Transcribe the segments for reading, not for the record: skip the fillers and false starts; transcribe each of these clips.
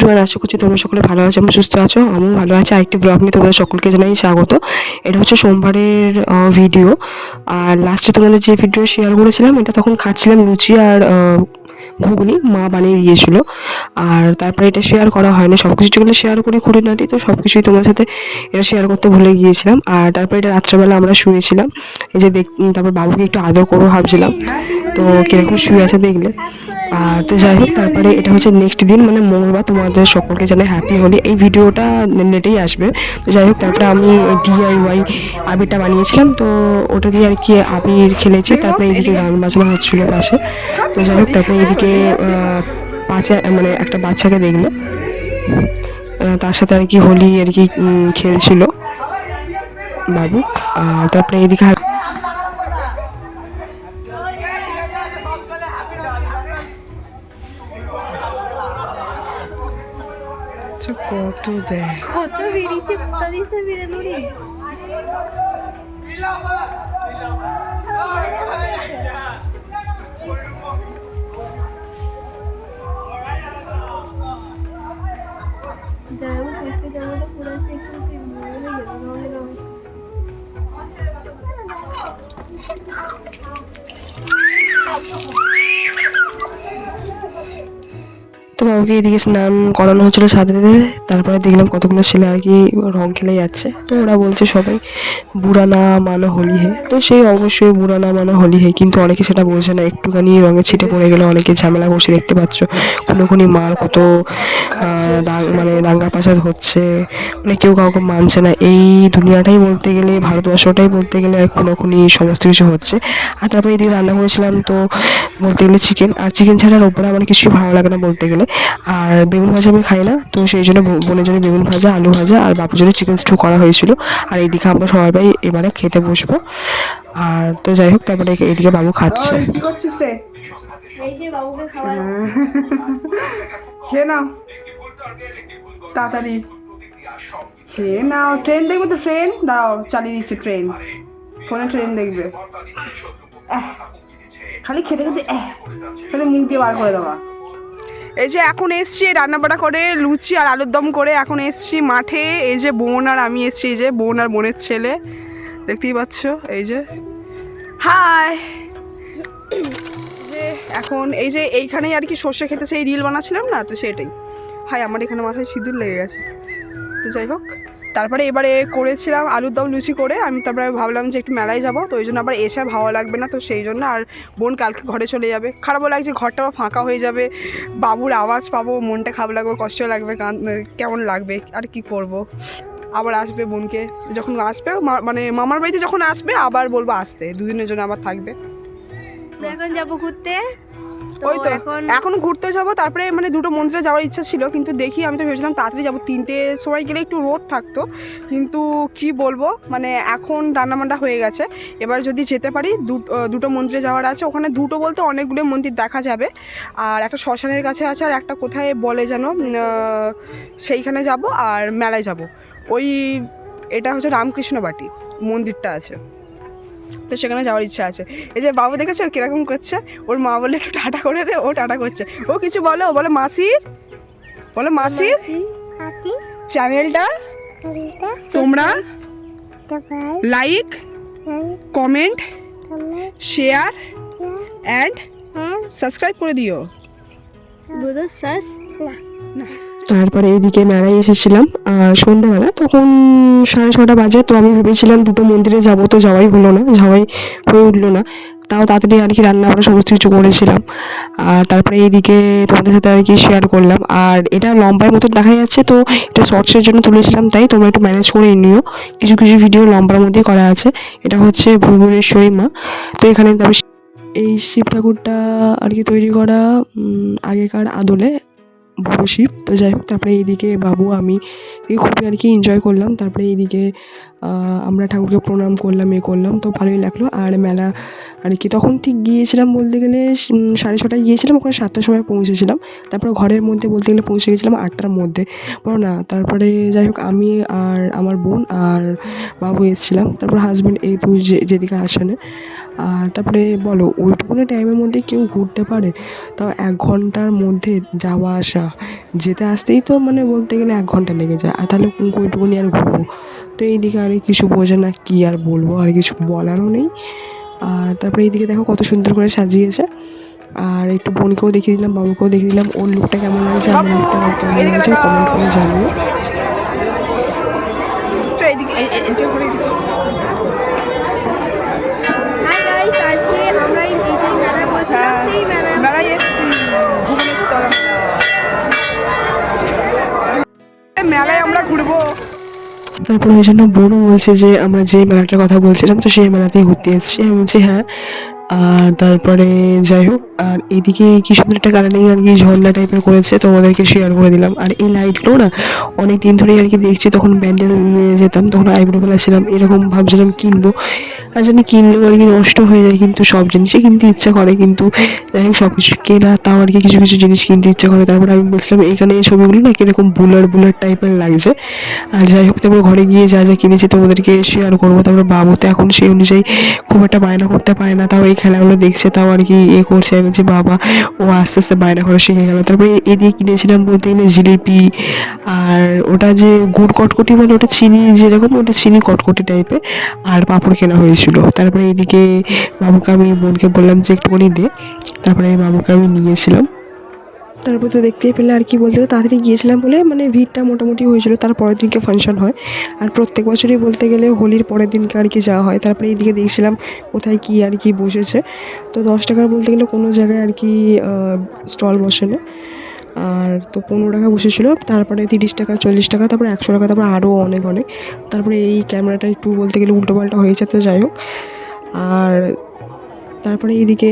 Everyone, আশা করছি তোমরা সকলে ভালো আছো এবং সুস্থ আছো। আমিও ভালো আছি। আরেকটি ব্লগ নিয়ে তোমাদের সকলকে জানাই স্বাগত। এটা হচ্ছে সোমবারের ভিডিও। আর লাস্টে তোমাদের যে ভিডিও শেয়ার করেছিলাম, এটা তখন খাচ্ছিলাম লুচি আর ঘুগনি, মা বানিয়ে দিয়েছিল। আর তারপরে এটা শেয়ার করা হয়নি, সব কিছু যেগুলো শেয়ার করি খুঁটিনাটি, তো সব কিছুই তোমার সাথে এটা শেয়ার করতে ভুলে গিয়েছিলাম। আর তারপরে এটা রাত্রেবেলা আমরা শুয়েছিলাম, এই যে তারপর বাবুকে একটু আদর করবো ভাবছিলাম, তো কিরকম শুয়ে আছে দেখলে। তো যাই হোক, তারপরে এটা হচ্ছে নেক্সট দিন, মানে মঙ্গলবার। তোমাদের সকলকে জানাই হ্যাপি হোলি। এই ভিডিওটা নেটেই আসবে। তো যাই হোক, তারপরে আমি DIY আবিরটা বানিয়েছিলাম, তো ওটা দিয়ে আর কি আবির খেলেছি। তারপরে এইদিকে গান বাজনা হচ্ছিল পাশে। তো যাই হোক, তারপরে এইদিকে মানে একটা বাচ্চাকে দেখলো, তার সাথে আর কি হোলি আর কি খেলছিল বাবু। আর তারপরে এইদিকে কত দেয়, কত বেরিয়েছে, কোথা দিয়েছে বেরোলো রে। যাবো পুষতে জামাটা পড়েছে একটু হয়ে যাবে। তো বাবুকে এদিকে স্নান করানো হচ্ছিলো সাথে। তারপরে দেখলাম কতগুলো ছেলে আর কি রং খেলে যাচ্ছে। তো ওরা বলছে সবাই বুড়া না মানো হোলি হে। তো সেই অবশ্যই বুড়া না মানো হোলি হে, কিন্তু অনেকে সেটা বলছে না। একটুখানি রঙের ছিটে পড়ে গেলে অনেকে ঝামেলা করছে, দেখতে পাচ্ছ। কোনো মার কত মানে দাঙ্গা পাসাদ হচ্ছে, মানে কেউ কাউকে মানছে না। এই দুনিয়াটাই বলতে গেলে, ভারতবর্ষটাই বলতে গেলে খুনোখুনি সমস্ত কিছু হচ্ছে। আর তারপরে এদিকে রান্না করেছিলাম, তো বলতে গেলে চিকেন। আর চিকেন ছাড়ার ওপরে আমার কিছুই ভালো লাগে না বলতে গেলে। আর বেগুন ভাজা আমি খাই না, তো সেই জন্য বোনের জন্য বেগুন ভাজা, আলু ভাজা, আর বাপুর জন্য চিকেন স্টু করা হয়েছিল। আর এইদিকে আমরা সবাই এবারে খেতে বসবো। আর তো যাই হোক, তারপরে এইদিকে বাবু খাচ্ছে। কি করছিস রে? এই যে বাবুকে খাওয়াচ্ছি। খেয়ে নাও তাড়াতাড়ি, খেয়ে নাও। ট্রেন দেখবে তো, ট্রেন দাঁড়াও, চালিয়ে দিচ্ছে ট্রেন। ফোনে ট্রেন দেখবে, খালি খেতে খেতে তাহলে মুখ দিয়ে বার করে দেওয়া। এই যে এখন এসছি রান্নাবাড়া করে, লুচি আর আলুর দম করে এখন এসছি মাঠে। এই যে বোন আর আমি এসছি, এই যে বোন আর বোনের ছেলে, দেখতেই পাচ্ছ। এই যে হাই, যে এখন এই যে এইখানেই আর কি সর্ষে খেতে, সেই রিল বানাচ্ছিলাম না, তো সেটাই। হাই, আমার এখানে মাথায় সিঁদুর লেগে গেছে। তো যাই হোক, তারপরে এবারে করেছিলাম আলুর দম লুচি করে। আমি তারপরে ভাবলাম যে একটু মেলায় যাবো, তো ওই জন্য আবার এসে আর ভালো লাগবে না, তো সেই জন্য। আর বোন কালকে ঘরে চলে যাবে, খারাপও লাগছে, ঘরটা আবার ফাঁকা হয়ে যাবে, বাবুর আওয়াজ পাবো, মনটা খারাপ লাগবে, কষ্ট লাগবে, কেমন লাগবে। আর কি করব, আবার আসবে বোনকে যখন আসবে, মানে মামার বাড়িতে যখন আসবে আবার বলবো আসতে, দুদিনের জন্য আবার থাকবে। এখন যাবো ঘুরতে। ওই তো এখন ঘুরতে যাবো। তারপরে মানে দুটো মন্দিরে যাওয়ার ইচ্ছা ছিল, কিন্তু দেখি, আমি তো ভেবেছিলাম তাড়াতাড়ি যাবো, 3টের সময় গেলে একটু রোদ থাকতো, কিন্তু কি বলবো, মানে এখন রান্নাবান্না হয়ে গেছে। এবার যদি যেতে পারি, দুটো মন্দিরে যাওয়ার আছে। ওখানে দুটো বলতে অনেকগুলো মন্দির দেখা যাবে। আর একটা শ্মশানের কাছে আছে, আর একটা কোথায় বলে যেন, সেইখানে যাব। আর মেলায় যাব, ওই এটা হচ্ছে রামকৃষ্ণ বাটি মন্দিরটা আছে, তো সেখানে যাওয়ার ইচ্ছা আছে। এই যে বাবু দেখেছো কিরকম করছে, ওর মা বলে একটু টাটা করে দে, ও টাটা করছে। ও কিছু বলো, বলে মাসির, বলে মাসির চ্যানেলটা তোমরা like, comment, share and subscribe করে দিও। বুঝো সাস না, তারপরে এইদিকে মেলায় এসেছিলাম সন্ধ্যাবেলা, তখন 6:30 বাজে। তো আমি ভেবেছিলাম দুটো মন্দিরে যাব, তো যাওয়াই হলো না, যাওয়াই হয়ে উঠলো না। তাও তাড়াতাড়ি আর কি রান্না করে সমস্ত কিছু করেছিলাম। আর তারপরে এইদিকে তোমাদের সাথে আর কি শেয়ার করলাম। আর এটা লম্বার মতো দেখা যাচ্ছে, তো এটা শর্টসের জন্য তুলেছিলাম, তাই তোমরা একটু ম্যানেজ করে নিও। কিছু কিছু ভিডিও লম্বার মধ্যে করা আছে। এটা হচ্ছে ভুবনেশ্বরী মা। তো এখানে তারপর এই শিব ঠাকুরটা আর কি তৈরি করা আগেকার আদলে, বড় শিব। তো যাই হোক, তারপরে এইদিকে বাবু আমি খুবই আর কি এনজয় করলাম। তারপরে এইদিকে আমরা ঠাকুরকে প্রণাম করলাম, করলাম, তো ভালোই লাগলো। আর মেলা আর কি তখন ঠিক গিয়েছিলাম বলতে গেলে 6:30 গিয়েছিলাম, ওখানে 7টার সময় পৌঁছেছিলাম। তারপরে ঘরের মধ্যে বলতে গেলে পৌঁছে গেছিলাম 8টার মধ্যে, বলো না। তারপরে যাই হোক, আমি আর আমার বোন আর বাবু এসেছিলাম, তারপর হাজব্যান্ড এই দুই যেদিকে আসেনে। আর তারপরে বলো, ওইটুকুনি টাইমের মধ্যে কেউ ঘুরতে পারে? তাও 1 ঘন্টার মধ্যে যাওয়া আসা, না, যেতে আসতেই তো মানে বলতে গেলে 1 ঘন্টা লেগে যায়, আর তাহলে ওইটুকুনি আর ঘুরবো। তো এইদিকে আর কিছু বোঝে না, কী আর বলবো, আর কিছু বলারও নেই। আর তারপরে এইদিকে দেখো কত সুন্দর করে সাজিয়েছে। আর একটু বোনকেও দেখিয়ে দিলাম, বাবুকেও দেখিয়ে দিলাম ওর লুকটা কেমন লাগছে, আমার লুকটা কেমন লাগছে কমেন্ট করে জানিও। হাই গাইস, আজকে আমরা এই যে মেলায় বলছিলাম সেই মেলায় মেলায় এসছি, ভুবনেশ্বর মেলায় আমরা ঘুরবো। তারপর ওই জন্য বোনও বলছে যে আমরা যে মেলাটার কথা বলছিলাম তো সেই মেলাতেই ঘুরতে এসেছি। আমি বলছি হ্যাঁ। আর তারপরে যাই হোক, আর এদিকে কি সুন্দর একটা কালারিং আর কি ঝর্ণা টাইপের করেছে, তোমাদেরকে শেয়ার করে দিলাম। আর এই লাইটগুলো না অনেক দিন ধরেই আর কি দেখছি, তখন ব্যান্ডেল নিয়ে যেতাম, তখন আইব্রোবেলা ছিলাম, এরকম ভাবছিলাম কিনবো, আর জানি কিনলেও আর কি নষ্ট হয়ে যায়, কিন্তু সব জিনিসই কিনতে ইচ্ছা করে, কিন্তু যাই হোক সব কিছু কেনা তাও আর কি কিছু কিছু জিনিস কিনতে ইচ্ছা করে। তারপরে আমি বলছিলাম এখানে এই ছবিগুলো না কিরকম বুলার বুলার টাইপের লাগছে। আর যাই হোক, তারপর ঘরে গিয়ে যা যা কিনেছি তোমাদেরকে শেয়ার করবো। তারপরে বাবু তো এখন সেই অনুযায়ী খুব একটা বায়না করতে পারে না, তাও এই খেলাগুলো দেখছে, তাও আর কি করছে। আমি বলছি বাবা, ও আস্তে আস্তে বায়না করা শিখে গেল। তারপরে এদিকে কিনেছিলাম বলতে গেলে জিলিপি, আর ওটা যে গুড় কটকটি মানে ওটা চিনি যেরকম, ওটা চিনি কটকটি টাইপের, আর পাঁপড় কেনা হয়েছিল। তারপরে এদিকে বাবুকে আমি বোনকে বললাম যে একটুখানি দে, তারপরে বাবুকে আমি নিয়েছিলাম। তারপর তো দেখতেই পেলে আর কি বলতে গেলে তাড়াতাড়ি গিয়েছিলাম বলে মানে ভিড়টা মোটামুটি হয়েছিল। তার পরের দিনকে ফাংশন হয়, আর প্রত্যেক বছরই বলতে গেলে হোলির পরের দিনকে আর কি যাওয়া হয়। তারপরে এইদিকে দেখছিলাম কোথায় কী আর কি বসেছে। তো 10 টাকার বলতে গেলে কোনো জায়গায় আর কি স্টল বসে না। আর তো 15 টাকা বসেছিল, তারপরে 30 টাকা, 40 টাকা, তারপরে 100 টাকা, তারপরে আরও অনেক অনেক। তারপরে এই ক্যামেরাটা একটু বলতে গেলে উল্টোপাল্টা হয়েছে, তো যাই হোক। আর তারপরে এইদিকে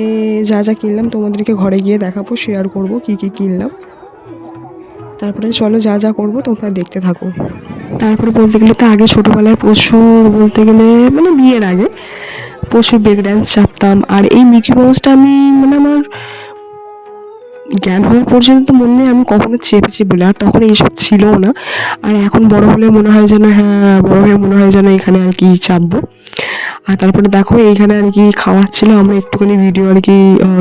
যা যা কিনলাম তোমাদেরকে ঘরে গিয়ে দেখাবো, শেয়ার করবো কী কী কিনলাম। তারপরে চলো যা যা করবো তোমরা দেখতে থাকো। তারপরে বলতে গেলে তো আগে ছোটোবেলায় প্রচুর বলতে গেলে মানে বিয়ের আগে প্রচুর ব্রেক ড্যান্স চাপতাম। আর এই মিকি মাউসটা আমি মানে আমার জ্ঞান হওয়া পর্যন্ত মনে নেই আমি কখনো চেপেছি বলে, আর তখন এইসব ছিলও না। আর এখন বড় হলে মনে হয় যেন, হ্যাঁ বড় হয়ে মনে হয় যেন এখানে আর কি চাপবো। আর তারপরে দেখো এইখানে আর কি খাওয়াচ্ছিল, আমরা একটুখানি ভিডিও আর কি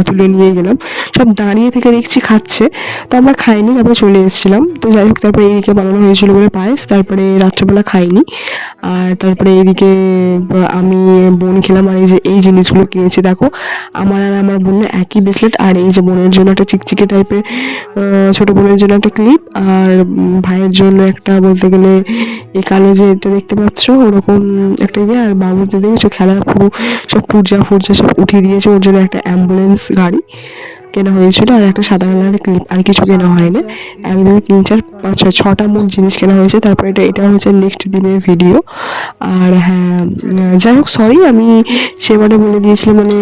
তুলে নিয়ে গেলাম। সব দাঁড়িয়ে থেকে দেখছি খাচ্ছে, তো আমরা খাইনি, তারপরে চলে এসেছিলাম। তো যাই হোক, তারপরে এইদিকে বানানো হয়েছিল বলে পায়েস, তারপরে রাত্রেবেলা খাইনি। আর তারপরে এইদিকে আমি বোন খেলাম। আর এই যে এই জিনিসগুলো কিনেছি দেখো, আমার আর আমার বোনের একই ব্রেসলেট, আর এই যে বোনের জন্য একটা চিকচিকে টাইপের, ছোটো বোনের জন্য একটা ক্লিপ, আর ভাইয়ের জন্য একটা বলতে গেলে এই কালো যে এটা দেখতে পাচ্ছ ওরকম একটা ইয়ে। আর বাবুর যে দেখেছো খেলার পুরো সব পুর্জা ফুর্জা সব উঠিয়ে দিয়েছে, ওর জন্য একটা অ্যাম্বুলেন্স গাড়ি কেনা হয়েছিল, আর একটা সাদা কালারের ক্লিপ, আর কিছু কেনা হয়নি। 1 2 3 4 5 6 6টা মোট জিনিস কেনা হয়েছে। তারপরে এটা হচ্ছে নেক্সট দিনের ভিডিও। আর হ্যাঁ, যাই হোক সরি, আমি সেবারে বলে দিয়েছিলাম মানে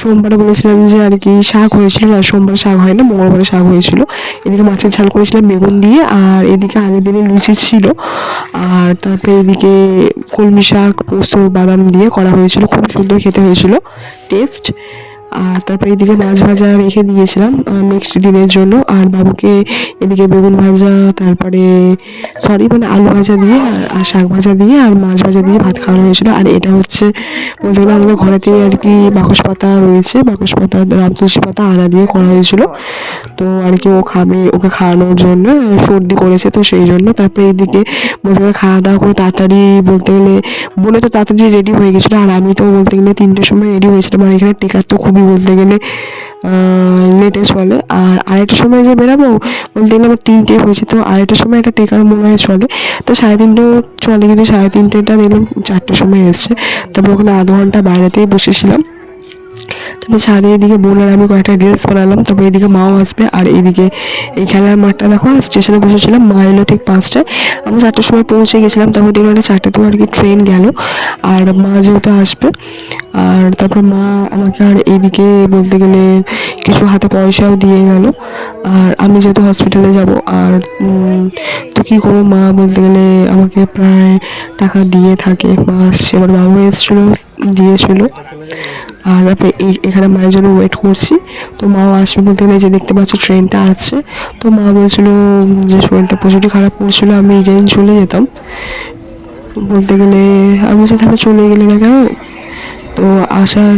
সোমবারে বলেছিলাম যে আর কি শাক হয়েছিল, আর সোমবারে শাক হয় না, মঙ্গলবারে শাক হয়েছিল। এদিকে মাছের ঝাল করেছিলাম বেগুন দিয়ে, আর এদিকে আগের দিনে লুচি ছিল। আর তারপরে এদিকে কলমি শাক পোস্ত বাদাম দিয়ে করা হয়েছিল, খুব সুন্দর খেতে হয়েছিল, টেস্ট। আর তারপরে এদিকে মাছ ভাজা রেখে দিয়েছিলাম নেক্সট দিনের জন্য। আর বাবুকে এদিকে বেগুন ভাজা, তারপরে সরি মানে আলু ভাজা দিয়ে আর শাক ভাজা দিয়ে আর মাছ ভাজা দিয়ে ভাত খাওয়ানো হয়েছিল। আর এটা হচ্ছে বলতে গেলে আমাদের ঘরেতেই আর কি বাকস পাতা রয়েছে, বাকস পাতা, রাম তুলসী পাতা, আদা দিয়ে করা হয়েছিল। তো আর কি ও খাবে, ওকে খাওয়ানোর জন্য সর্দি করেছে, তো সেই জন্য। তারপরে এইদিকে বলতে গেলে খাওয়া দাওয়া করে তাড়াতাড়ি বলতে গেলে বলে তো তাড়াতাড়ি রেডি হয়ে গেছিলো, আর আমি তো বলতে গেলে 3টের সময় রেডি হয়েছিলাম। আর এখানে টেকার তো খুবই বলতে গেলে লেটে চলে। আর আড়াইটার সময় যে বেরাবো বলতে গেলে আমার 3টে হয়েছে, তো আড়াইটার সময় একটা টেকার মনে হয় চলে, তো 3:30 চলে, কিন্তু 3:30টা দেখলাম 4টের সময় এসছে। তারপর ওখানে আধ ঘন্টা বাইরেতেই বসেছিলাম। তারপরে ছাদে এদিকে বোন আর আমি কয়েকটা রিলস বানালাম। তারপরে এদিকে মাও আসবে। আর এইদিকে এই খেলার মাঠটা দেখো, স্টেশনে বসেছিলাম, মা এলো ঠিক 5টায়, আমি 4টের সময় পৌঁছে গেছিলাম। তারপর দেখলাম একটা 4টেতেও আর কি ট্রেন গেল, আর মা যেহেতু আসবে। আর তারপর মা আমাকে আর এইদিকে বলতে গেলে কিছু হাতে পয়সাও দিয়ে গেল। আর আমি যেহেতু হসপিটালে যাব, আর তো কী করবো, মা বলতে গেলে আমাকে প্রায় টাকা দিয়ে থাকে। মা আসছে, আমার বাবু এসেছিলো, দিয়েছিল। আর তারপরে এখানে মায়ের জন্য ওয়েট করছি, তো মাও আসবে বলতে গেলে যে দেখতে পাচ্ছ ট্রেনটা আছে। তো মা বলছিল যে শরীরটা প্রচুরই খারাপ করছিল, আমি ট্রেন চলে যেতাম বলতে গেলে। আমি বলছি তাহলে চলে গেলে না কেন, তো আসার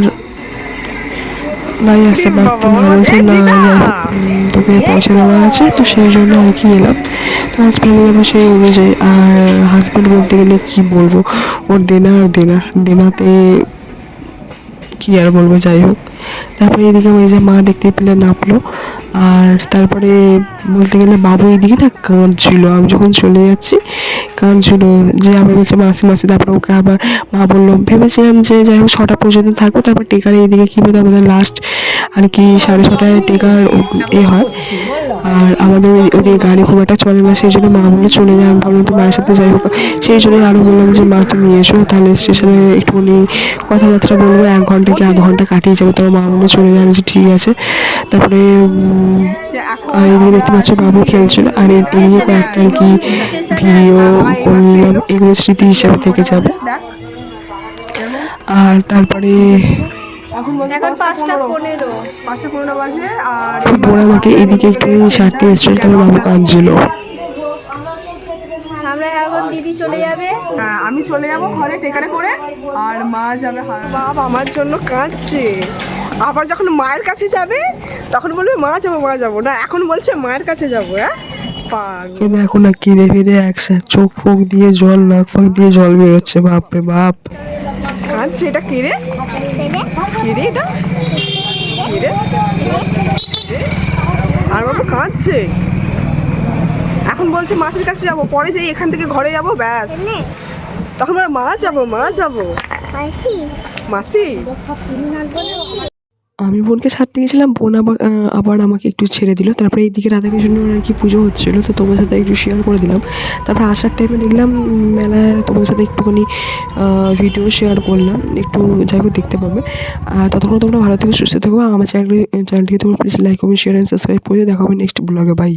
ভাই আসতে পারতো না, বলছে না যাই হোক, তোকে পয়সা দেওয়া আছে তো সেই জন্য আর কি এলাম। তো হাজব্যান্ড যাবো সেই অনুযায়ী। আর হাজব্যান্ড বলতে গেলে কি বলবো, ওর দেনা আর দেনা, দেনাতে কি আর বলবো, যাই হোক। তারপরে এদিকে ওই যে মা দেখতে পেলে নাপলো। আর তারপরে বলতে গেলে বাবু এদিকে না কাঁদছিল, আমি যখন চলে যাচ্ছি কাঁদছিল, যে আবার বলছে মাসি মাসি। তারপরে ওকে আবার মা বললো, ভেবেছিলাম যে যাই হোক 6টা পর্যন্ত থাকবো, তারপর টেকার এইদিকে কী বলতো আমাদের লাস্ট আর কি 6:30টায় টেকার হয়। আর আমাদের ওদিকে গাড়ি খুব একটা চলে না, সেই জন্য মা বললো চলে যায়। আমি ভাবলাম তো মায়ের সাথে যাই হোক, সেই জন্যই আরও বললাম যে মা তুমি এসো, তাহলে স্টেশনে একটুখানি কথাবার্তা বলবো, 1 ঘন্টা কি আধ ঘন্টা কাটিয়ে যাবো। তো মা বললো চলে যায়, আমি বলছি ঠিক আছে। তারপরে যে এখন আর এদিকে দেখতে পাচ্ছ বাবু খেলছিল, আর এদিকে কয়েকটা আর কি ভিডিও করে নিলাম, এগুলো স্মৃতি হিসাবে থেকে যাবে। দেখ আর তারপরে এখন বলছে এখন 5:15 5:15 5:15 বাজে। আর ওই বোন আমাকে এদিকে একটু ছাড়তে এসেছিল, তারপর বাবু কাঁদছিল। আমরা এখন দিদি চলে যাবে। হ্যাঁ আমি চলে যাবো ঘরে টেকারে করে, আর মা যাবে। বাবা আমার জন্য কাঁদছে। আবার যখন মায়ের কাছে যাবে তখন বলবে মা যাবো মা যাবো, না এখন বলছে মায়ের কাছে যাবো। হ্যাঁ পাগল। কিন্তু এখন না কেঁদে ফেঁদে একসাথে চোখ ফোক দিয়ে জল, নাক ফাঁক দিয়ে জল বেরোচ্ছে, বাপরে বাপ। কাঁদছে, এটা কে রে? কে রে এটা? কে রে? আর বাবু কাঁদছে। এখন বলছে মাসির কাছে যাবো, পরে যাই এখান থেকে ঘরে যাবো, ব্যাস। তখন বলে মা যাবো মা যাবো। মাসি আমি বোনকে ছাড়তে গেছিলাম, বোন আবার আমাকে একটু ছেড়ে দিল। তারপরে এইদিকে রাধাকৃষ্ণের আর কি পুজো হচ্ছিলো, তো তোমার সাথে একটু শেয়ার করে দিলাম। তারপরে আসার টাইমে দেখলাম মেলার, তোমার সাথে একটুখানি ভিডিও শেয়ার করলাম, একটু যাই হোক দেখতে পাবে। আর ততক্ষণ তোমরা ভালো থেকে সুস্থ থাকবে। আমার চ্যানেলটিকে তোমরা please like comment share and subscribe করে দেখা হবে নেক্সট ব্লগে। বাই।